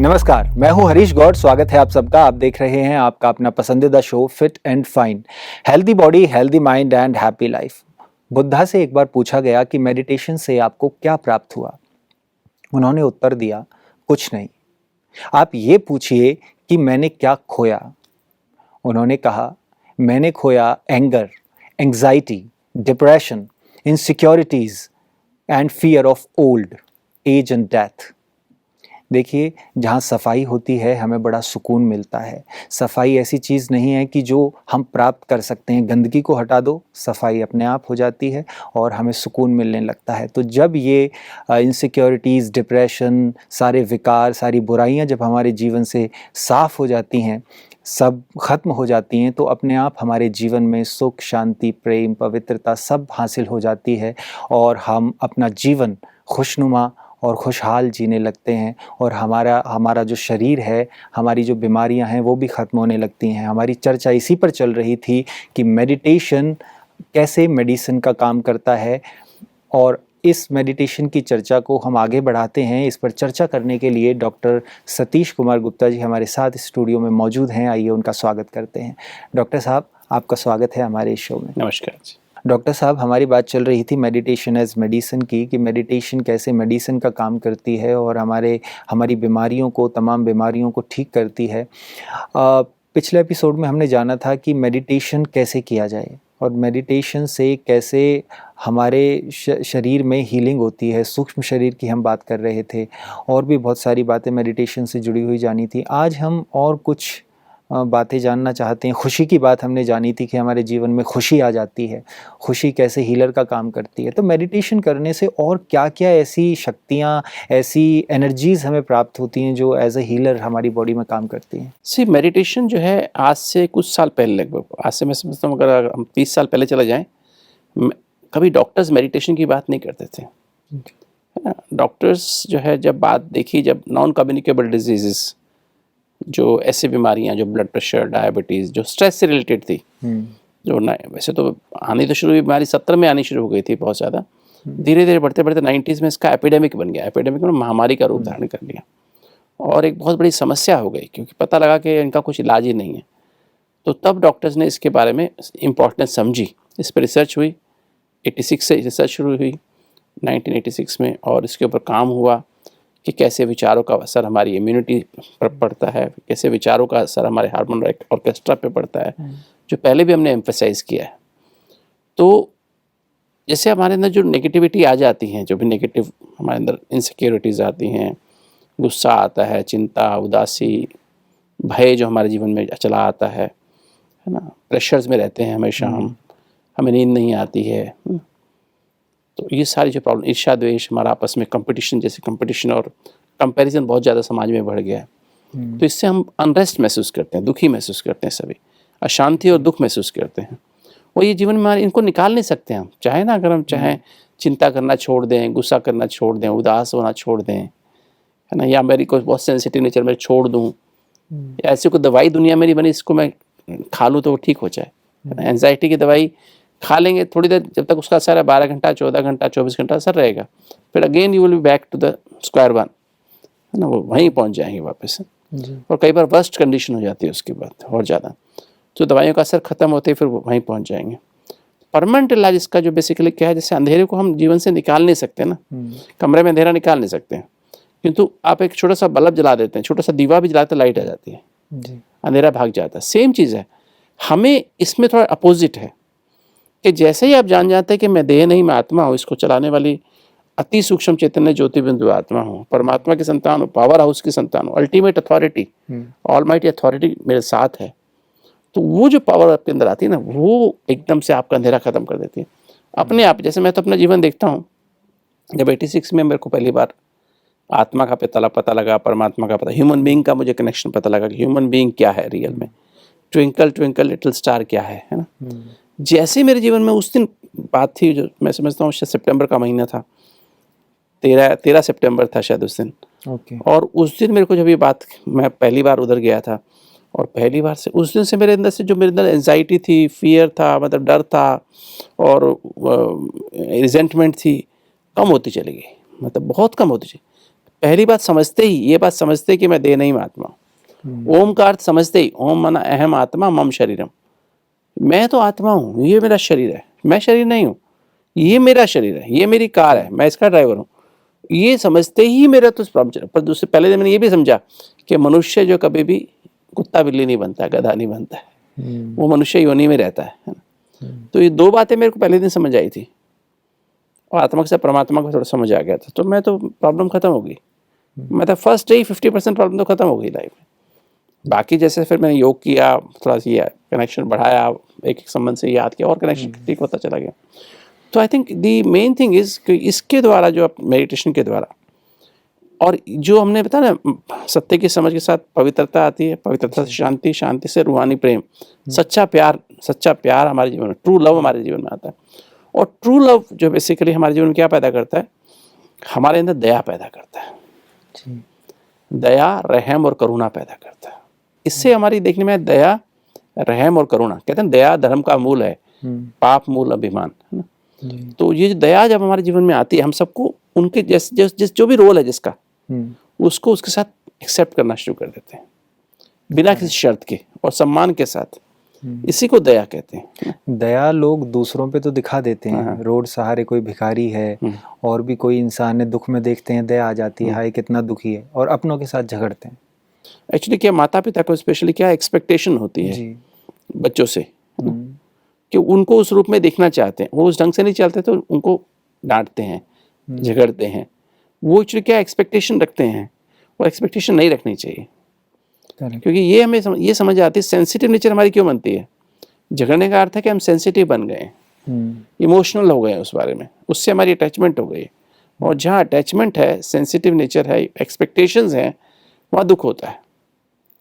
नमस्कार, मैं हूं हरीश गौड़। स्वागत है आप सबका। आप देख रहे हैं आपका अपना पसंदीदा show fit and fine, healthy body, healthy mind and happy life. Buddha से एक बार पूछा गया कि मेडिटेशन से आपको क्या प्राप्त हुआ। उन्होंने उत्तर दिया, कुछ नहीं। आप ये पूछिए कि मैंने क्या खोया। उन्होंने कहा, मैंने खोया anger, anxiety, depression, insecurities and fear of old age and death. देखिए, जहाँ सफाई होती है हमें बड़ा सुकून मिलता है। सफाई ऐसी चीज़ नहीं है कि जो हम प्राप्त कर सकते हैं। गंदगी को हटा दो, सफाई अपने आप हो जाती है और हमें सुकून मिलने लगता है। तो जब ये इनसिक्योरिटीज़, डिप्रेशन, सारे विकार, सारी बुराइयाँ जब हमारे जीवन से साफ़ हो जाती हैं, सब खत्म हो जाती हैं, तो अपने आप हमारे जीवन में सुख, शांति, प्रेम, पवित्रता सब हासिल हो जाती है और हम अपना जीवन खुशनुमा और खुशहाल जीने लगते हैं। और हमारा जो शरीर है, हमारी जो बीमारियां हैं वो भी ख़त्म होने लगती हैं। हमारी चर्चा इसी पर चल रही थी कि मेडिटेशन कैसे मेडिसिन का काम करता है, और इस मेडिटेशन की चर्चा को हम आगे बढ़ाते हैं। इस पर चर्चा करने के लिए डॉक्टर सतीश कुमार गुप्ता जी हमारे साथ स्टूडियो में मौजूद हैं। आइए उनका स्वागत करते हैं। डॉक्टर साहब, आपका स्वागत है हमारे इस शो में। नमस्कार जी। डॉक्टर साहब, हमारी बात चल रही थी मेडिटेशन एज मेडिसिन की, कि मेडिटेशन कैसे मेडिसिन का काम करती है और हमारी बीमारियों को, तमाम बीमारियों को ठीक करती है। पिछले एपिसोड में हमने जाना था कि मेडिटेशन कैसे किया जाए और मेडिटेशन से कैसे हमारे शरीर में हीलिंग होती है। सूक्ष्म शरीर की हम बात कर रहे थे और भी बहुत सारी बातें मेडिटेशन से जुड़ी हुई जानी थी। आज हम और कुछ बातें जानना चाहते हैं। खुशी की बात हमने जानी थी कि हमारे जीवन में खुशी आ जाती है, खुशी कैसे हीलर का काम करती है। तो मेडिटेशन करने से और क्या क्या ऐसी शक्तियाँ, ऐसी एनर्जीज़ हमें प्राप्त होती हैं जो एज ए हीलर हमारी बॉडी में काम करती हैं? मेडिटेशन जो है आज से कुछ साल पहले, लगभग आज से मैं समझता हूँ अगर हम 30 साल पहले चले जाएं, कभी डॉक्टर्स मेडिटेशन की बात नहीं करते थे, है ना। डॉक्टर्स जो है जब बात देखी, जब नॉन कम्युनिकेबल डिजीज़, जो ऐसी बीमारियां, जो ब्लड प्रेशर, डायबिटीज़, जो स्ट्रेस से रिलेटेड थी, जो ना वैसे तो आनी तो शुरू हुई, बीमारी 70 में आनी शुरू हो गई थी बहुत ज़्यादा। धीरे धीरे बढ़ते बढ़ते 90s में इसका एपिडेमिक बन गया। एपिडेमिक में महामारी का रूप धारण कर लिया और एक बहुत बड़ी समस्या हो गई, क्योंकि पता लगा कि इनका कुछ इलाज ही नहीं है। तो तब डॉक्टर्स ने इसके बारे में इम्पोर्टेंस समझी, इस पर रिसर्च हुई। 86 से रिसर्च शुरू हुई, 1986 में, और इसके ऊपर काम हुआ कि कैसे विचारों का असर हमारी इम्यूनिटी पर पड़ता है, कैसे विचारों का असर हमारे हार्मोन ऑर्केस्ट्रा पे पड़ता है, जो पहले भी हमने एम्फेसाइज किया है। तो जैसे हमारे अंदर जो नेगेटिविटी आ जाती हैं, जो भी नेगेटिव हमारे अंदर इनसिक्योरिटीज़ आती हैं, गुस्सा आता है, चिंता, उदासी, भय जो हमारे जीवन में चला आता है ना, प्रेशर्स में रहते हैं हमेशा हमें नींद नहीं आती है। तो ये सारी जो प्रॉब्लम, ईर्ष्या, द्वेष, हमारा आपस में कंपटीशन, जैसे कंपटीशन और कंपैरिजन बहुत ज़्यादा समाज में बढ़ गया है। तो इससे हम अनरेस्ट महसूस करते हैं, दुखी महसूस करते हैं, सभी अशांति और दुख महसूस करते हैं। और ये जीवन में हमारे, इनको निकाल नहीं सकते हम, चाहे ना, अगर हम चाहें चिंता करना छोड़ दें, गुस्सा करना छोड़ दें, उदास होना छोड़ दें, है ना, या मेरी कोई बहुत सेंसिटिव नेचर में छोड़ दूँ, या ऐसी कोई दवाई दुनिया में नहीं बनी इसको मैं खा लूँ तो वो ठीक हो जाए। एंजाइटी की दवाई खा लेंगे थोड़ी देर, जब तक उसका असर है 12 घंटा, 14 घंटा, 24 घंटा असर रहेगा, फिर again you will be back to the square one, है ना, वो वहीं पहुंच जाएंगे वापस। और कई बार वर्स्ट कंडीशन हो जाती है उसके बाद और ज़्यादा, तो दवाइयों का असर खत्म होते ही फिर वहीं पहुंच जाएंगे। परमानेंट इलाज इसका जो बेसिकली क्या है, जैसे अंधेरे को हम जीवन से निकाल नहीं सकते ना, कमरे में अंधेरा निकाल नहीं सकते हैं, किंतु आप एक छोटा सा बल्ब जला देते हैं, छोटा सा दीवा भी जलाते, लाइट आ जाती है, अंधेरा भाग जाता है। सेम चीज़ है, हमें इसमें थोड़ा अपोजिट है कि जैसे ही आप जान जाते हैं कि मैं देह नहीं, मैं आत्मा हूँ, इसको चलाने वाली अति सूक्ष्म चैतन्य ज्योति बिंदु आत्मा हूँ, परमात्मा की संतान हूँ, पावर हाउस की संतान हूँ, अल्टीमेट अथॉरिटी, ऑलमाइटी अथॉरिटी मेरे साथ है, तो वो जो पावर आपके अंदर आती है ना, वो एकदम से आपका अंधेरा खत्म कर देती है अपने आप। जैसे मैं तो अपना जीवन देखता हूँ, जब 86 में मेरे को पहली बार आत्मा का पता लगा, परमात्मा का पता, ह्यूमन बीइंग का मुझे कनेक्शन पता लगा कि ह्यूमन बीइंग क्या है रियल में, ट्विंकल ट्विंकल लिटिल स्टार क्या है ना। जैसे मेरे जीवन में उस दिन बात थी, जो मैं समझता हूँ सितंबर का महीना था, 13 सितंबर था शायद उस दिन। और उस दिन मेरे को जब ये बात, मैं पहली बार उधर गया था, और पहली बार से उस दिन से मेरे अंदर से, जो मेरे अंदर एंजाइटी थी, फियर था, मतलब डर था, और रिजेंटमेंट थी, कम होती चली गई, मतलब बहुत कम होती चली। पहली बात समझते ही, ये बात समझते कि मैं देह नहीं मैं आत्मा हूँ। ओम का अर्थ समझते ही, ओम मना अहम आत्मा मम शरीरम, मैं तो आत्मा हूँ, ये मेरा शरीर है, मैं शरीर नहीं हूँ, ये मेरा शरीर है, ये मेरी कार है, मैं इसका ड्राइवर हूँ। ये समझते ही मेरा तो प्रॉब्लम चला। पर दूसरे पहले दिन मैंने ये भी समझा कि मनुष्य जो कभी भी कुत्ता बिल्ली नहीं बनता, गधा नहीं बनता है, वो मनुष्य योनि में रहता है ना। तो ये दो बातें मेरे को पहले दिन समझ आई थी, और आत्मा से परमात्मा को थोड़ा समझ आ गया था, तो मैं तो प्रॉब्लम खत्म हो गई। मतलब फर्स्ट डे ही 50% प्रॉब्लम तो खत्म हो गई लाइफ में। बाकी जैसे फिर मैंने योग किया, थोड़ा सा कनेक्शन बढ़ाया, एक एक संबंध से याद किया और कनेक्शन ठीक होता चला गया। तो I think the main thing is कि इसके द्वारा जो मेडिटेशन के द्वारा, और जो हमने बताया ना, सत्य की समझ के साथ पवित्रता आती है, पवित्रता से शांति, शांति से रूहानी प्रेम, सच्चा प्यार हमारे जीवन में, ट्रू लव हमारे जीवन में आता है। और ट्रू लव जो बेसिकली हमारे जीवन में क्या पैदा करता है, हमारे अंदर दया पैदा करता है। दया, रहम और करुणा पैदा करता है। इससे हमारी देखने में दया, रहम और करुणा, कहते हैं दया धर्म का मूल है, पाप मूल अभिमान, है ना। तो ये जो दया जब हमारे जीवन में आती है, हम सबको उनके जिस जो भी रोल है जिसका, उसको उसके साथ एक्सेप्ट करना शुरू कर देते हैं, बिना किसी शर्त के और सम्मान के साथ। इसी को दया कहते हैं। दया लोग दूसरों पे तो दिखा देते हैं, रोड सहारे कोई भिखारी है और भी कोई इंसान है, दुख में देखते हैं, दया आ जाती है, हाय कितना दुखी है, और अपनों के साथ झगड़ते हैं। एक्चुअली क्या माता पिता को स्पेशली क्या एक्सपेक्टेशन होती है बच्चों से, कि उनको उस रूप में देखना चाहते हैं, वो उस ढंग से नहीं चलते तो उनको डांटते हैं, झगड़ते हैं। वो एक्चुअली क्या एक्सपेक्टेशन रखते हैं, वो एक्सपेक्टेशन नहीं रखनी चाहिए। क्योंकि ये हमें ये समझ आती है सेंसिटिव नेचर हमारी क्यों बनती है। झगड़ने का अर्थ है कि हम सेंसिटिव बन गए, इमोशनल हो गए उस बारे में, उससे हमारी अटैचमेंट हो गई। और जहाँ अटैचमेंट है, सेंसिटिव नेचर है, एक्सपेक्टेशंस हैं, वहाँ दुख होता है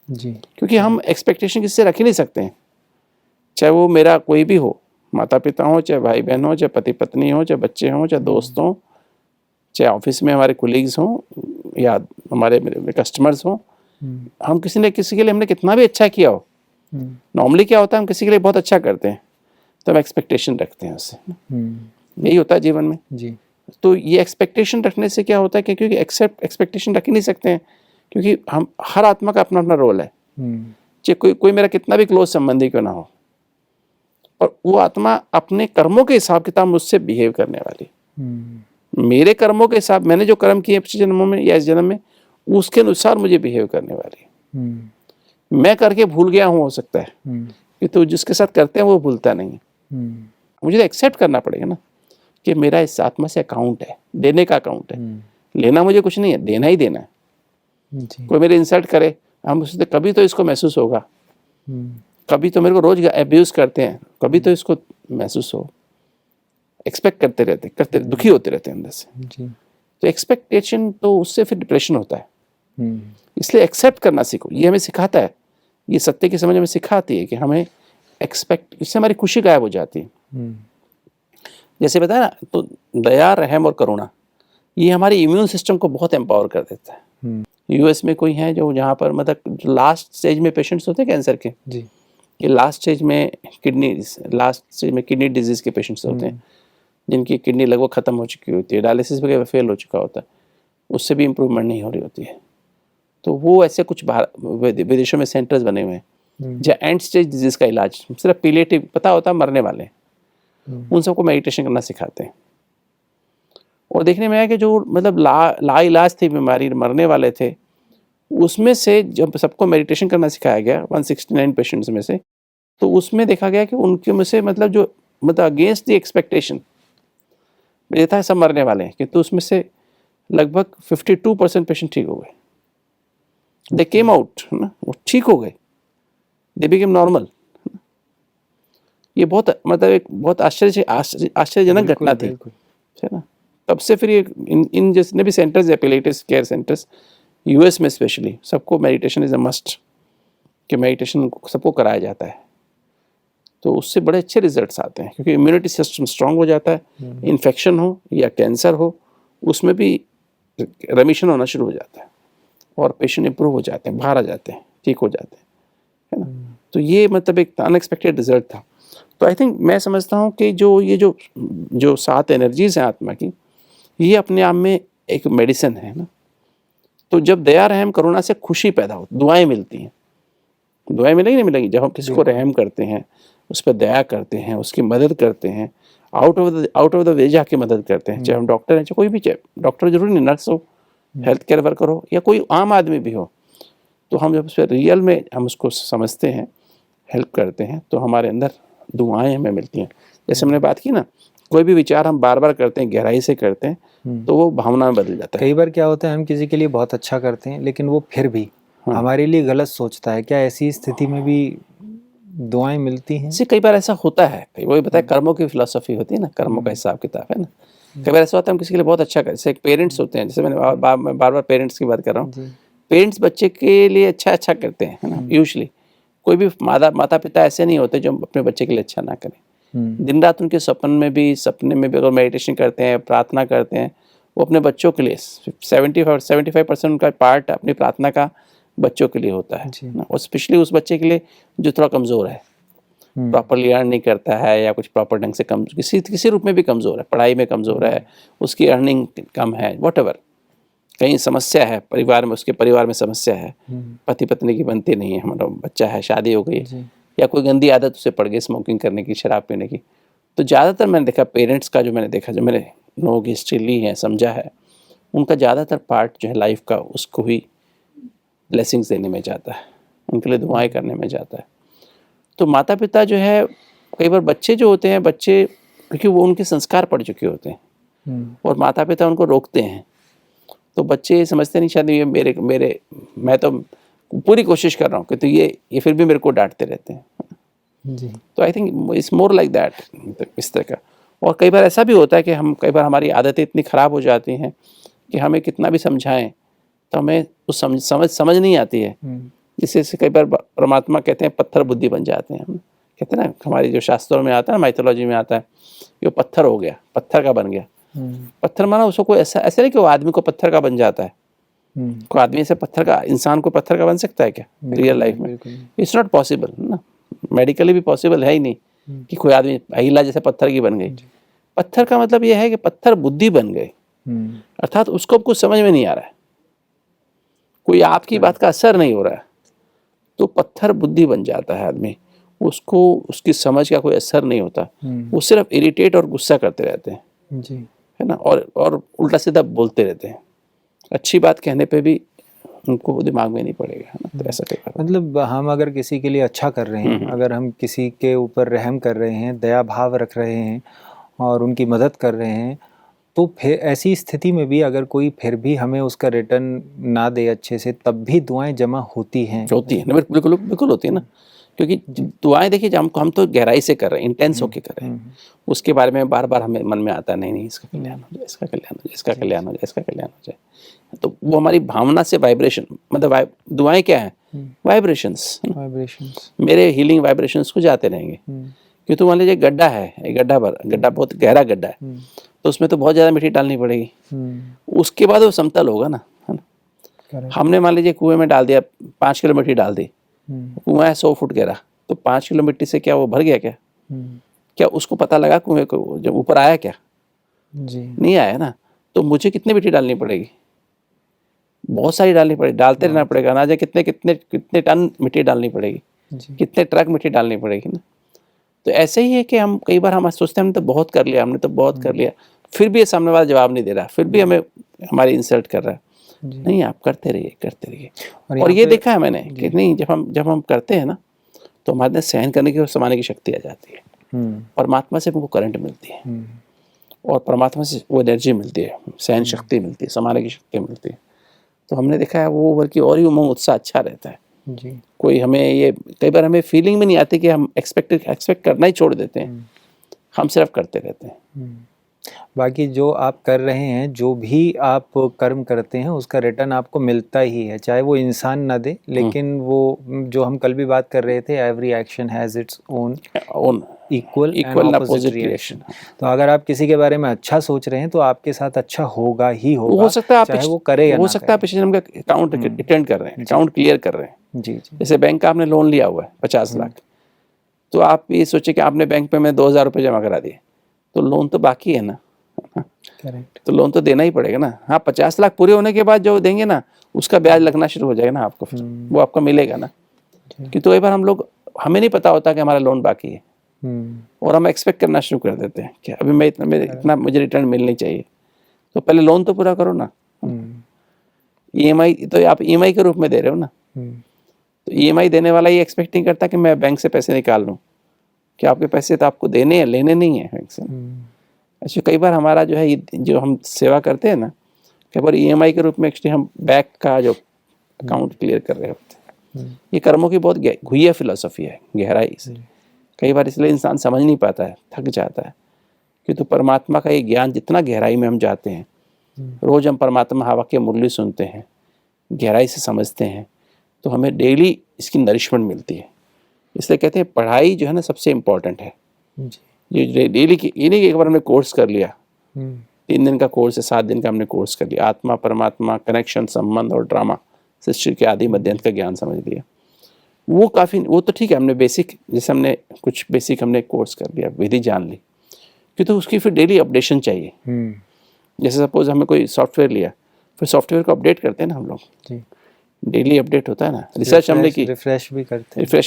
जी। क्योंकि हम एक्सपेक्टेशन किसी से रख ही नहीं सकते हैं, चाहे वो मेरा कोई भी हो, माता पिता हो, चाहे भाई बहन हो, चाहे पति पत्नी हो, चाहे बच्चे हों, चाहे दोस्त हों, चाहे ऑफिस में हमारे कोलीग्स हों या हमारे कस्टमर्स हों। हम किसी के लिए हमने कितना भी अच्छा किया हो, नॉर्मली क्या होता है, हम किसी के लिए बहुत अच्छा करते हैं तो हम एक्सपेक्टेशन रखते हैं उससे। यही होता है जीवन में जी। तो ये एक्सपेक्टेशन रखने से क्या होता है कि क्योंकि एक्सपेक्टेशन रख ही नहीं सकते हैं, क्योंकि हम हर आत्मा का अपना अपना रोल है। चाहे कोई मेरा कितना भी क्लोज संबंधी क्यों ना हो, और वो आत्मा अपने कर्मों के हिसाब किताब मुझसे बिहेव करने वाली। मेरे कर्मों के हिसाब, मैंने जो कर्म किए पिछले जन्मों में या इस जन्म में, उसके अनुसार मुझे बिहेव करने वाली। मैं करके भूल गया हूँ, हो सकता है कि तो जिसके साथ करते हैं वो भूलता नहीं है। मुझे तो एक्सेप्ट करना पड़ेगा ना कि मेरा इस आत्मा से अकाउंट है, देने का अकाउंट है। लेना मुझे कुछ नहीं है, देना ही देना है। कोई मेरे इंसल्ट करे, हम उससे कभी तो इसको महसूस होगा, कभी तो मेरे को रोज अब्यूज करते हैं, कभी तो इसको महसूस हो। एक्सपेक्ट करते दुखी होते रहते हैं अंदर से जी। तो एक्सपेक्टेशन, तो उससे फिर डिप्रेशन होता है। इसलिए एक्सेप्ट करना सीखो, ये हमें सिखाता है, ये सत्य की समझ हमें सिखाती है कि हमें एक्सपेक्ट, इससे हमारी खुशी गायब हो जाती है। जैसे बताया ना, तो दया, रहम और करुणा ये हमारे इम्यून सिस्टम को बहुत एम्पावर कर देता है। यूएस में कोई है जो जहाँ पर मतलब लास्ट स्टेज में पेशेंट्स होते हैं कैंसर के जी। कि लास्ट स्टेज में किडनी डिजीज के पेशेंट्स होते हैं, जिनकी किडनी लगभग ख़त्म हो चुकी होती है, डायलिसिस वगैरह फेल हो चुका होता है, उससे भी इम्प्रूवमेंट नहीं हो रही होती है। तो वो ऐसे कुछ विदेशों में सेंटर्स बने हुए हैं जहाँ एंड स्टेज डिजीज़ का इलाज सिर्फ पिलेटिव पता होता है, मरने वाले उन सबको मेडिटेशन करना सिखाते हैं। और देखने में आया कि जो मतलब ला इलाज थी बीमारी, मरने वाले थे, उसमें से जब सबको मेडिटेशन करना सिखाया गया 169 पेशेंट्स में से, तो उसमें देखा गया कि उनके में से मतलब अगेंस्ट द एक्सपेक्टेशन ये था सब मरने वाले हैं, किंतु उसमें से लगभग 52% पेशेंट ठीक हो गए। दे केम आउट, ना, वो ठीक हो गए, दे बिकेम नॉर्मल। ये बहुत मतलब एक बहुत आश्चर्यजनक घटना थी, है ना। तब से फिर ये इन जितने भी सेंटर्स है, पैलिएटिव केयर सेंटर्स यूएस में स्पेशली, सबको मेडिटेशन इज़ अ मस्ट, कि मेडिटेशन सबको कराया जाता है। तो उससे बड़े अच्छे रिजल्ट्स आते हैं, क्योंकि इम्यूनिटी सिस्टम स्ट्रांग हो जाता है। इन्फेक्शन हो या कैंसर हो, उसमें भी रेमिशन होना शुरू हो जाता है और पेशेंट इंप्रूव हो जाते हैं, बाहर आ जाते हैं, ठीक हो जाते हैं, है ना। तो ये मतलब एक अनएक्सपेक्टेड रिजल्ट था। तो आई थिंक मैं समझता हूँ कि जो 7 एनर्जीज हैं आत्मा की, ये अपने आप में एक मेडिसिन है ना, तो जब दया रहम करुणा से खुशी पैदा हो, दुआएं मिलती हैं। दुआएं मिलेंगी नहीं मिलेंगी? जब हम किसी को रहम करते हैं, उस पर दया करते हैं, उसकी मदद करते हैं, आउट ऑफ द वे जाके मदद करते हैं, चाहे हम डॉक्टर हैं, चाहे कोई भी, चाहे डॉक्टर जरूरी नहीं, नर्स हो, हेल्थ केयर वर्कर हो, या कोई आम आदमी भी हो, तो हम जब उस पर रियल में हम उसको समझते हैं, हेल्प करते हैं, तो हमारे अंदर दुआएं हमें मिलती हैं। जैसे हमने बात की ना, कोई भी विचार हम बार बार करते हैं, गहराई से करते हैं, तो वो भावना में बदल जाता है। कई बार क्या होता है, हम किसी के लिए बहुत अच्छा करते हैं लेकिन वो फिर भी हमारे लिए गलत सोचता है। क्या ऐसी स्थिति में भी दुआएं मिलती हैं? कई बार ऐसा होता है, वही बताया, कर्मों की फिलॉसफी होती है ना, कर्मों का हिसाब किताब है ना। कई बार ऐसा होता है हम किसी के लिए बहुत अच्छा करें, जैसे पेरेंट्स होते हैं, जैसे मैं बार बार पेरेंट्स की बात कर रहा हूँ, पेरेंट्स बच्चे के लिए अच्छा करते हैं, है ना। यूजुअली कोई भी माता पिता ऐसे नहीं होते जो अपने बच्चे के लिए अच्छा ना करें। दिन रात उनके सपने में भी अगर मेडिटेशन करते हैं, प्रार्थना करते हैं, वो अपने बच्चों के लिए 75% उनका पार्ट अपनी प्रार्थना का बच्चों के लिए होता है ना। और स्पेशली उस बच्चे के लिए जो थोड़ा कमज़ोर है, प्रॉपरली अर्न नहीं करता है, या कुछ प्रॉपर ढंग से किसी रूप में भी कमज़ोर है, पढ़ाई में कमज़ोर है, उसकी अर्निंग कम है, व्हाटएवर, कहीं समस्या है परिवार में, उसके परिवार में समस्या है, पति पत्नी की बनती नहीं है, हमारा बच्चा है, शादी हो गई, या कोई गंदी आदत उसे पड़ गई, स्मोकिंग करने की, शराब पीने की, तो ज़्यादातर मैंने देखा पेरेंट्स का, जो मैंने देखा, जो मैंने लोगों की हिस्ट्री ली है, समझा है, उनका ज़्यादातर पार्ट जो है लाइफ का, उसको ही ब्लेसिंग्स देने में जाता है, उनके लिए दुआएं करने में जाता है। तो माता पिता जो है, कई बार बच्चे जो होते हैं, बच्चे क्योंकि वो उनके संस्कार पड़ चुके होते हैं और माता पिता उनको रोकते हैं, तो बच्चे समझते नहीं, शायद ये मेरे मैं तो पूरी कोशिश कर रहा हूँ कि तो ये फिर भी मेरे को डांटते रहते हैं जी। तो I think it's more like that, इस तरह का। और कई बार ऐसा भी होता है कि कई बार हमारी आदतें इतनी ख़राब हो जाती हैं कि हमें कितना भी समझाएं तो हमें उस समझ नहीं आती है, जिससे कई बार परमात्मा कहते हैं पत्थर बुद्धि बन जाते हैं। हम कहते हैं ना, हमारी जो शास्त्रों में आता है, माइथोलॉजी में आता है, ये पत्थर हो गया, पत्थर का बन गया। पत्थर माना उसको कोई ऐसा नहीं कि वो आदमी को पत्थर का बन जाता है। कोई आदमी से पत्थर का, इंसान को पत्थर का बन सकता है क्या रियल लाइफ में? इट्स नॉट पॉसिबल ना, मेडिकली भी पॉसिबल है ही नहीं कि कोई आदमी महिला जैसे पत्थर की बन गई। पत्थर का मतलब यह है कि पत्थर बुद्धि बन गई, अर्थात उसको कुछ समझ में नहीं आ रहा है, कोई आपकी बात का असर नहीं हो रहा है, तो पत्थर बुद्धि बन जाता है आदमी, उसको उसकी समझ का कोई असर नहीं होता, वो सिर्फ इरिटेट और गुस्सा करते रहते हैं जी, है ना, और उल्टा सीधा बोलते रहते हैं, अच्छी बात कहने पे भी उनको दिमाग में नहीं पड़ेगा, है ना। तो ऐसा मतलब हम अगर किसी के लिए अच्छा कर रहे हैं, अगर हम किसी के ऊपर रहम कर रहे हैं, दया भाव रख रहे हैं और उनकी मदद कर रहे हैं, तो फिर ऐसी स्थिति में भी अगर कोई फिर भी हमें उसका रिटर्न ना दे अच्छे से, तब भी दुआएं जमा होती हैं बिल्कुल होती है ना, क्योंकि दुआएं देखिए हम तो गहराई से कर रहे हैं, इंटेंस होके कर रहे हैं, उसके बारे में बार बार हमें मन में आता है, नहीं इसका कल्याण हो जाए, इसका कल्याण हो जाए, इसका कल्याण हो जाए, इसका कल्याण हो जाए, तो वो हमारी भावना से वाइब्रेशन, मतलब दुआएं क्या है, वाइब्रेशंस, मेरे हीलिंग वाइब्रेशंस को जाते रहेंगे। क्योंकि तो मान लीजिए गड्ढा है, गड्ढा बहुत गहरा गड्ढा है, तो उसमें तो बहुत ज़्यादा मिट्टी डालनी पड़ेगी, उसके बाद वो समतल होगा ना, है ना। हमने मान लीजिए कुएं में डाल दिया, 5 किलो मिट्टी डाल दी, कुआं है 100 फुट गहरा, तो 5 किलो मिट्टी से क्या वो भर गया क्या उसको पता लगा कुएं को जब ऊपर आया क्या जी, नहीं आया ना। तो मुझे कितनी मिट्टी डालनी पड़ेगी, बहुत सारी डालनी पड़ेगी, डालते रहना पड़ेगा ना, कितने टन मिट्टी डालनी पड़ेगी, कितने ट्रक मिट्टी डालनी पड़ेगी ना। तो ऐसे ही है कि हम कई बार हम सोचते हैं हमने तो बहुत कर लिया, फिर भी ये सामने वाला जवाब नहीं दे रहा, फिर भी हमें हमारी इंसल्ट कर रहा है। नहीं, आप करते रहिए। और ये देखा है मैंने कि नहीं, जब हम करते हैं ना, तो हमारे अंदर सहन करने की और समाने की शक्ति आ जाती है, परमात्मा से हमको करंट मिलती है, और परमात्मा से वो एनर्जी मिलती है, सहन शक्ति मिलती है, समाने की शक्ति मिलती है। तो हमने देखा है वो बल्कि और ही उमंग उत्साह अच्छा रहता है जी। कोई हमें ये कई बार हमें फीलिंग में नहीं आती कि हम एक्सपेक्ट करना ही छोड़ देते हैं, हम सिर्फ करते रहते हैं। बाकी जो आप कर रहे हैं, जो भी आप कर्म करते हैं, उसका रिटर्न आपको मिलता ही है, चाहे वो इंसान ना दे, लेकिन वो जो हम कल भी बात कर रहे थे, every action has its own equal and opposite reaction. तो अगर आप किसी के बारे में अच्छा सोच रहे हैं तो आपके साथ अच्छा होगा ही होगा, हो सकता है आप चाहे वो करे या ना करे। हो सकता है पिछले जन्म का अकाउंट अटेंड कर रहे हैं, अकाउंट क्लियर कर रहे हैं जी। जैसे बैंक का आपने लोन लिया हुआ है 50 लाख, तो आप ये सोचे कि आपने बैंक पे में 2000 रुपये जमा करा दिए, तो लोन तो बाकी है ना, करेक्ट। तो लोन तो देना ही पड़ेगा ना। हाँ, 50 लाख पूरे होने के बाद जो देंगे ना, उसका ब्याज लगना शुरू हो जाएगा ना आपको, फिर वो आपको मिलेगा ना। कि तो एक बार हमें नहीं पता होता कि हमारा लोन बाकी है, और हम एक्सपेक्ट करना शुरू कर देते हैं कि अभी इतना मुझे रिटर्न मिलनी चाहिए। तो पहले लोन तो पूरा करो ना। ईएमआई तो आप ईएमआई के रूप में दे रहे हो ना। तो ईएमआई देने वाला ये एक्सपेक्ट नहीं करता कि मैं बैंक से पैसे निकाल लूँ, कि आपके पैसे तो आपको देने हैं, लेने नहीं है बैंक से। ऐसे कई बार हमारा जो है, जो हम सेवा करते हैं ना, कई बार ईएमआई के रूप में एक्चुअली हम बैंक का जो अकाउंट क्लियर कर रहे होते हैं। ये कर्मों की बहुत घुइया फिलॉसफी है, गहराई से। कई बार इसलिए इंसान समझ नहीं पाता है, थक जाता है। कि तो परमात्मा का ये ज्ञान जितना गहराई में हम जाते हैं, रोज हम परमात्मा हवा के मुरली सुनते हैं, गहराई से समझते हैं, तो हमें डेली इसकी नरिशमेंट मिलती है। इसलिए कहते हैं पढ़ाई जो है ना सबसे इम्पोर्टेंट है। ये डेली की, ये नहीं कि एक बार हमने कोर्स कर लिया, 3 दिन का कोर्स है, 7 दिन का हमने कोर्स कर लिया, आत्मा परमात्मा कनेक्शन संबंध और ड्रामा सृष्टि के आदि मध्यांत का ज्ञान समझ लिया, वो काफ़ी, वो तो ठीक है, हमने बेसिक, जैसे हमने कुछ बेसिक हमने कोर्स कर लिया, विधि जान ली, कि तो उसकी फिर डेली अपडेशन चाहिए। जैसे सपोज हमें कोई सॉफ्टवेयर लिया, फिर सॉफ्टवेयर को अपडेट करते हैं ना हम लोग, डेली अपडेट होता है ना। रिसर्च हमने की, रिफ्रेश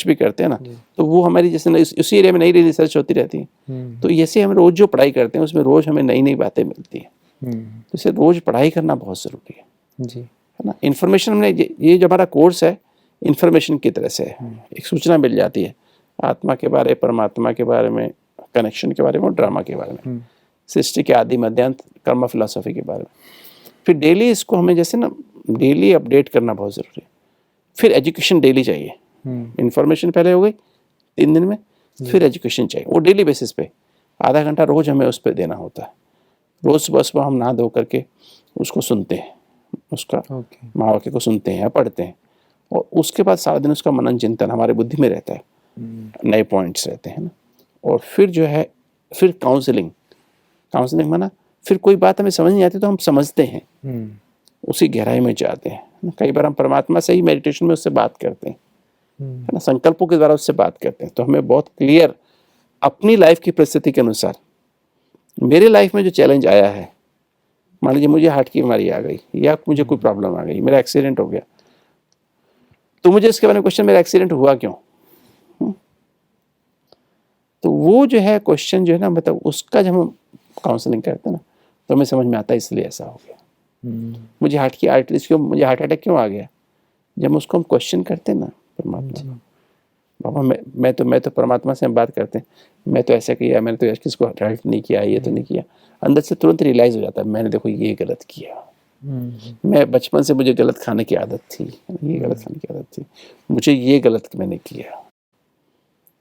भी करते हैं ना। तो वो हमारी जैसे उसी एरिया में नई रिसर्च होती रहती है। तो जैसे हम रोज जो पढ़ाई करते हैं उसमें रोज हमें नई नई बातें मिलती हैं। तो इसे रोज पढ़ाई करना बहुत ज़रूरी है ना। इन्फॉर्मेशन हमने, ये जो हमारा कोर्स है इन्फॉर्मेशन की तरह से है, एक सूचना मिल जाती है आत्मा के बारे, परमात्मा के बारे में, कनेक्शन के बारे में और ड्रामा के बारे में, सृष्टि के आदि मध्यांत कर्म फिलॉसफी के बारे में। फिर डेली इसको हमें जैसे ना डेली अपडेट करना बहुत ज़रूरी है। फिर एजुकेशन डेली चाहिए। इन्फॉर्मेशन पहले हो गई 3 दिन में, फिर एजुकेशन चाहिए, वो डेली बेसिस पे आधा घंटा रोज हमें उस पर देना होता है। रोज सुबह सुबह हम नहा धो करके उसको सुनते हैं, उसका माँ वाक्य को सुनते हैं, पढ़ते हैं, और उसके बाद सारा दिन उसका मनन चिंतन हमारे बुद्धि में रहता है, नए पॉइंट्स रहते हैं ना। और फिर जो है, फिर काउंसलिंग माना, फिर कोई बात हमें समझ नहीं आती तो हम समझते हैं, उसी गहराई में जाते हैं। कई बार हम परमात्मा से ही मेडिटेशन में उससे बात करते हैं, है ना, संकल्पों के द्वारा उससे बात करते हैं। तो हमें बहुत क्लियर अपनी लाइफ की परिस्थिति के अनुसार, मेरे लाइफ में जो चैलेंज आया है, मान लीजिए मुझे हार्ट की बीमारी आ गई, या मुझे कोई प्रॉब्लम आ गई, मेरा एक्सीडेंट हो गया, तो मुझे इसके बारे में क्वेश्चन, मेरा एक्सीडेंट हुआ क्यों? तो वो जो है क्वेश्चन जो है ना, मतलब उसका जब हम काउंसलिंग करते हैं ना, तो हमें समझ में आता है इसलिए ऐसा हो गया, मुझे हार्ट की आर्टरीज क्यों, मुझे हार्ट अटैक क्यों आ गया। जब उसको हम क्वेश्चन करते हैं ना परमात्मा, बाबा मैं तो परमात्मा से हम बात करते हैं, मैं तो ऐसा किया, मैंने तो किसको हेल्प नहीं किया, ये तो नहीं किया, अंदर से तुरंत रियलाइज हो जाता है मैंने देखो ये गलत किया, मैं बचपन से मुझे गलत खाने की आदत थी, ये गलत खाने की आदत थी, मुझे ये गलत मैंने किया,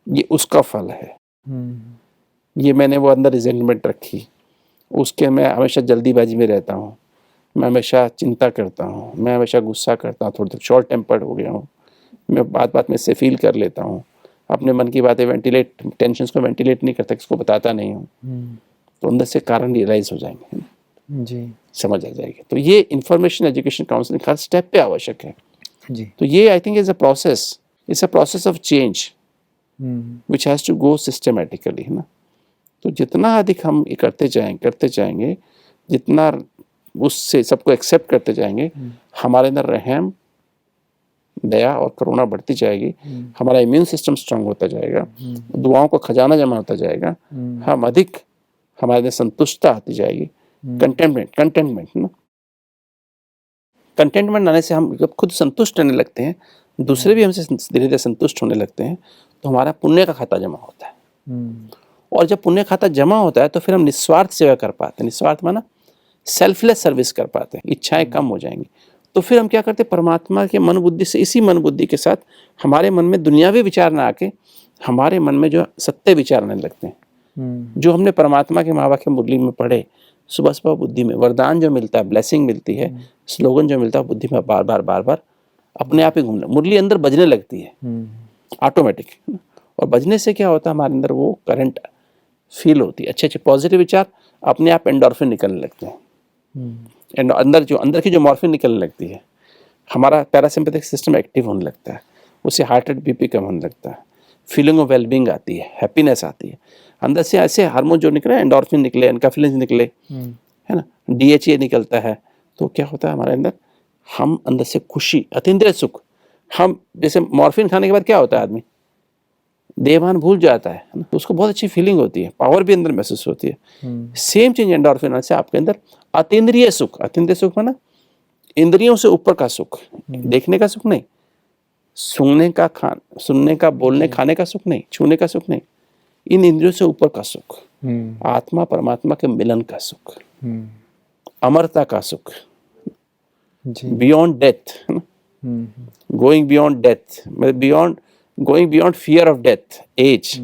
ये उसका फल है, ये मैंने वो अंदर रिजेंटमेंट रखी, उसके मैं हमेशा जल्दीबाजी में रहता हूँ, मैं हमेशा चिंता करता हूँ, मैं हमेशा गुस्सा करता हूँ, थोड़ा शॉर्ट टेम्पर्ड हो गया हूँ, मैं बात में से फील कर लेता हूँ, अपने मन की बातें टेंशन्स को वेंटिलेट नहीं करता, किसको बताता नहीं हूँ। तो अंदर से कारण रियलाइज हो जाएंगे जी, समझ आ जाएगी। तो ये इंफॉर्मेशन एजुकेशन काउंसलिंग हर स्टेप पे आवश्यक है जी। तो ये I think is a process of change which has to go systematically, है ना। तो जितना अधिक हम करते जाएंगे, जितना उससे सबको एक्सेप्ट करते जाएंगे, हमारे अंदर रहम, दया और करुणा बढ़ती जाएगी, हमारा इम्यून सिस्टम स्ट्रांग होता जाएगा, दुआओं का खजाना जमा होता जाएगा, हम अधिक हमारे अंदर संतुष्टता आती जाएगी, कंटेंटमेंट ना, कंटेंटमेंट आने से हम जब खुद संतुष्ट रहने लगते हैं, दूसरे भी हमसे धीरे धीरे संतुष्ट होने लगते हैं, तो हमारा पुण्य का खाता जमा होता है। और जब पुण्य खाता जमा होता है तो फिर हम निस्वार्थ सेवा कर पाते हैं। निस्वार्थ माना सेल्फलेस सर्विस कर पाते हैं, इच्छाएं कम हो जाएंगी। तो फिर हम क्या करते हैं, परमात्मा के मन बुद्धि से, इसी मन बुद्धि के साथ हमारे मन में दुनियावी विचार ना आके हमारे मन में जो सत्य विचार आने लगते हैं, जो हमने परमात्मा के महावाक्य मुरली में पढ़े, सुबह सुबह बुद्धि में वरदान जो मिलता है, ब्लेसिंग मिलती है, स्लोगन जो मिलता है, बुद्धि में बार बार अपने आप ही घूमने, मुरली अंदर बजने लगती है ऑटोमेटिक। और बजने से क्या होता है, हमारे अंदर वो करंट फील होती है, अच्छे पॉजिटिव विचार, अपने आप एंडोर्फिन निकलने लगते हैं, अंदर की जो मॉर्फिन निकलने लगती है, हमारा पैरासिम्पैथिक सिस्टम एक्टिव होने लगता है, उससे हार्ट रेट बीपी कम होने लगता है, फीलिंग ऑफ वेलबींग आती है, हैप्पीनेस आती है, अंदर से ऐसे हार्मोन जो निकले, एंडोर्फिन निकले, एनकाफिलिन निकले, है ना, DHA निकलता है, तो क्या होता है हमारे अंदर, हम अंदर से खुशी, अतीन्द्रिय सुख, हम जैसे मॉर्फिन खाने के बाद क्या होता है, आदमी देहभान भूल जाता है ना, तो उसको बहुत अच्छी फीलिंग होती है, पावर भी अंदर महसूस होती है। सेम चीज एंडोर्फिन से आपके अंदर अतीन्द्रिय सुख, अतीन्द्रिय सुख माना इंद्रियों से ऊपर का सुख, देखने का सुख नहीं, सुनने का, बोलने खाने का सुख नहीं, छूने का सुख नहीं, इन इंद्रियों से ऊपर का सुख, आत्मा परमात्मा के मिलन का सुख, अमरता का सुख, beyond death, going beyond death, मतलब going beyond fear of death, age,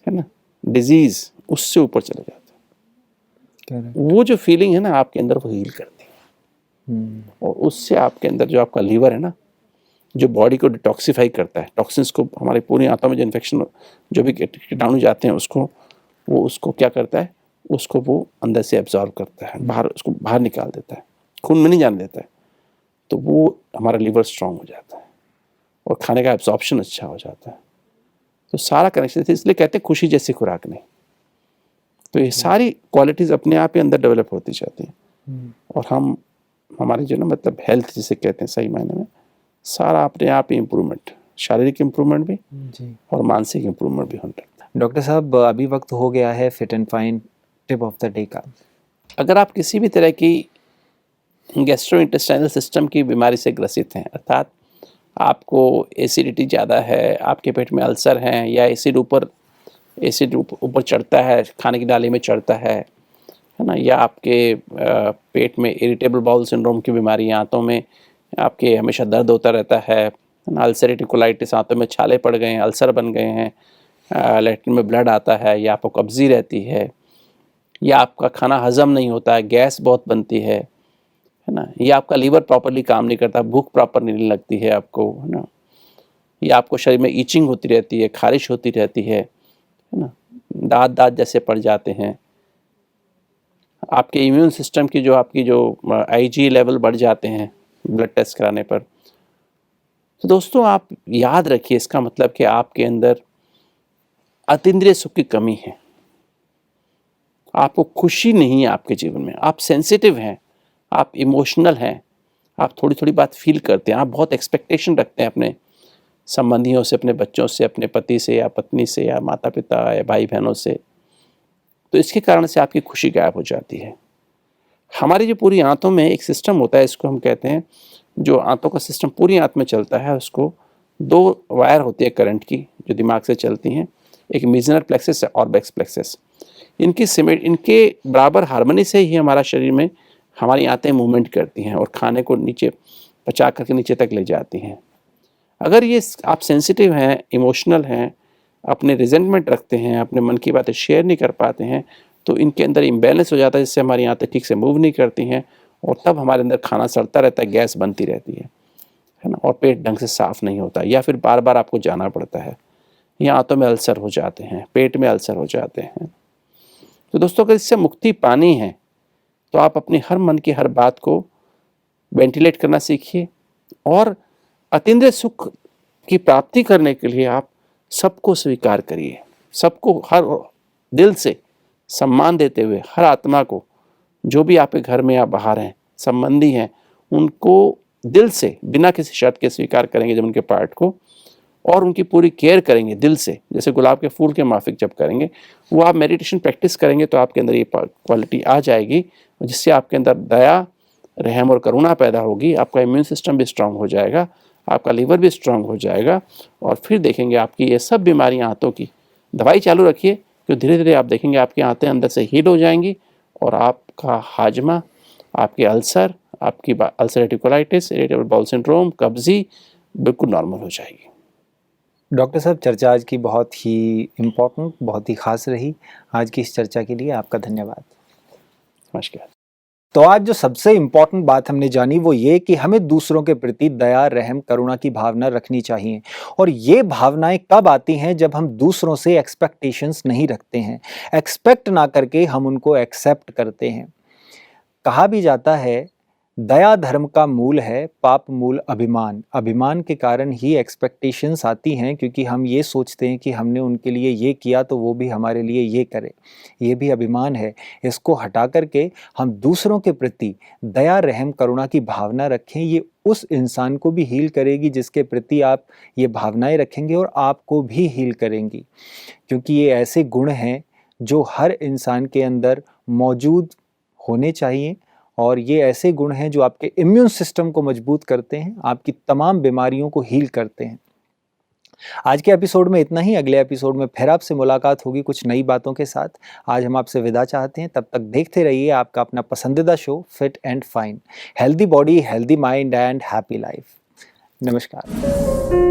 है ना, डिजीज, उससे ऊपर चले जाते हैं। वो जो फीलिंग है ना आपके अंदर, वो हील करती है। और उससे आपके अंदर जो आपका लीवर है ना, जो बॉडी को डिटॉक्सिफाई करता है, टॉक्सिन्स को, हमारे पूरी आंतों में जो इन्फेक्शन, जो भी कीटाणु जाते हैं उसको क्या करता है, उसको वो अंदर से एब्जॉर्ब करता है, बाहर, उसको बाहर निकाल देता है, खून में नहीं जाने देता है, तो वो हमारा लीवर स्ट्रांग हो जाता है और खाने का एब्जॉर्प्शन अच्छा हो जाता है। तो सारा कनेक्शन, इसलिए कहते हैं खुशी जैसी खुराक नहीं। तो ये सारी क्वालिटीज अपने आप ही अंदर डेवलप होती जाती हैं और हमारे जो ना, मतलब हेल्थ जिसे कहते हैं सही मायने में, सारा अपने आप ही इम्प्रूवमेंट, शारीरिक इम्प्रूवमेंट भी जी और मानसिक इम्प्रूवमेंट भी होने लगता है। डॉक्टर साहब, अभी वक्त हो गया है fit and fine tip of the day का। अगर आप किसी भी तरह की गैस्ट्रोइंटेस्टाइनल सिस्टम की बीमारी से ग्रसित हैं, अर्थात आपको एसिडिटी ज़्यादा है, आपके पेट में अल्सर हैं, या एसिड ऊपर चढ़ता है, खाने की नाली में चढ़ता है ना, या आपके पेट में इरिटेबल बाउल सिंड्रोम की बीमारी, आंतों में आपके हमेशा दर्द होता रहता है, अल्सरेटिव कोलाइटिस, आंतों में छाले पड़ गए हैं, अल्सर बन गए हैं, लैट्रिन में ब्लड आता है, या आपको कब्जी रहती है, या आपका खाना हजम नहीं होता है, गैस बहुत बनती है ना, या आपका लीवर प्रॉपरली काम नहीं करता, भूख प्रॉपर नहीं लगती है आपको, है ना, या आपको शरीर में ईचिंग होती रहती है, खारिश होती रहती है ना, दांत जैसे पड़ जाते हैं, आपके इम्यून सिस्टम की आपकी IG लेवल बढ़ जाते हैं ब्लड टेस्ट कराने पर। तो दोस्तों आप याद रखिए, इसका मतलब कि आपके अंदर अतीन्द्रिय सुख की कमी है, आपको खुशी नहीं है आपके जीवन में, आप सेंसिटिव हैं, आप इमोशनल हैं, आप थोड़ी थोड़ी बात फील करते हैं, आप बहुत एक्सपेक्टेशन रखते हैं अपने संबंधियों से, अपने बच्चों से, अपने पति से या पत्नी से या माता पिता या भाई बहनों से। तो इसके कारण से आपकी खुशी गायब हो जाती है। हमारी जो पूरी आंतों में एक सिस्टम होता है, इसको हम कहते हैं, जो आंतों का सिस्टम पूरी आंत में चलता है, उसको 2 वायर होती है करंट की जो दिमाग से चलती हैं, एक मीजनर प्लेक्सस और ऑर्बेक्स प्लेक्सस। इनके बराबर हार्मनी से ही हमारा शरीर में हमारी आंतें मूवमेंट करती हैं और खाने को नीचे पचा करके नीचे तक ले जाती हैं। अगर ये आप सेंसिटिव हैं, इमोशनल हैं, अपने रिजेंटमेंट रखते हैं, अपने मन की बातें शेयर नहीं कर पाते हैं, तो इनके अंदर इम्बैलेंस हो जाता है, जिससे हमारी आंतें ठीक से मूव नहीं करती हैं और तब हमारे अंदर खाना सड़ता रहता है, गैस बनती रहती है ना, और पेट ढंग से साफ़ नहीं होता, या फिर बार बार आपको जाना पड़ता है, या आंतों में अल्सर हो जाते हैं, पेट में अल्सर हो जाते हैं। तो दोस्तों अगर इससे मुक्ति पानी है तो आप अपनी हर मन की हर बात को वेंटिलेट करना सीखिए, और अतीन्द्रिय सुख की प्राप्ति करने के लिए आप सबको स्वीकार करिए, सबको हर दिल से सम्मान देते हुए, हर आत्मा को, जो भी आपके घर में या बाहर हैं, संबंधी हैं, उनको दिल से बिना किसी शर्त के स्वीकार करेंगे जब उनके पार्ट को, और उनकी पूरी केयर करेंगे दिल से, जैसे गुलाब के फूल के माफिक जब करेंगे, वो आप मेडिटेशन प्रैक्टिस करेंगे तो आपके अंदर ये क्वालिटी आ जाएगी, जिससे आपके अंदर दया, रहम और करुणा पैदा होगी, आपका इम्यून सिस्टम भी स्ट्रांग हो जाएगा, आपका लीवर भी स्ट्रांग हो जाएगा, और फिर देखेंगे आपकी ये सब बीमारियां आंतों की, दवाई चालू रखिए, तो धीरे धीरे आप देखेंगे आपकी आंतें अंदर से हील हो जाएंगी, और आपका हाजमा, आपके अल्सर, आपकी ulcerative colitis, irritable bowel syndrome, कब्जी बिल्कुल नॉर्मल हो जाएगी। डॉक्टर साहब, चर्चा आज की बहुत ही इम्पोर्टेंट, बहुत ही खास रही। आज की इस चर्चा के लिए आपका धन्यवाद। नमस्कार। तो आज जो सबसे इम्पोर्टेंट बात हमने जानी वो ये कि हमें दूसरों के प्रति दया, रहम, करुणा की भावना रखनी चाहिए, और ये भावनाएं कब आती हैं, जब हम दूसरों से एक्सपेक्टेशंस नहीं रखते हैं, एक्सपेक्ट ना करके हम उनको एक्सेप्ट करते हैं। कहा भी जाता है दया धर्म का मूल है, पाप मूल अभिमान। अभिमान के कारण ही एक्सपेक्टेशंस आती हैं, क्योंकि हम ये सोचते हैं कि हमने उनके लिए ये किया तो वो भी हमारे लिए ये करे। ये भी अभिमान है। इसको हटा करके हम दूसरों के प्रति दया, रहम, करुणा की भावना रखें। ये उस इंसान को भी हील करेगी जिसके प्रति आप ये भावनाएं रखेंगे, और आपको भी हील करेंगी, क्योंकि ये ऐसे गुण हैं जो हर इंसान के अंदर मौजूद होने चाहिए। और ये ऐसे गुण हैं जो आपके इम्यून सिस्टम को मजबूत करते हैं, आपकी तमाम बीमारियों को हील करते हैं। आज के एपिसोड में इतना ही। अगले एपिसोड में फिर आपसे मुलाकात होगी कुछ नई बातों के साथ। आज हम आपसे विदा चाहते हैं। तब तक देखते रहिए आपका अपना पसंदीदा show fit and fine. Healthy body, healthy mind and happy life. नमस्कार।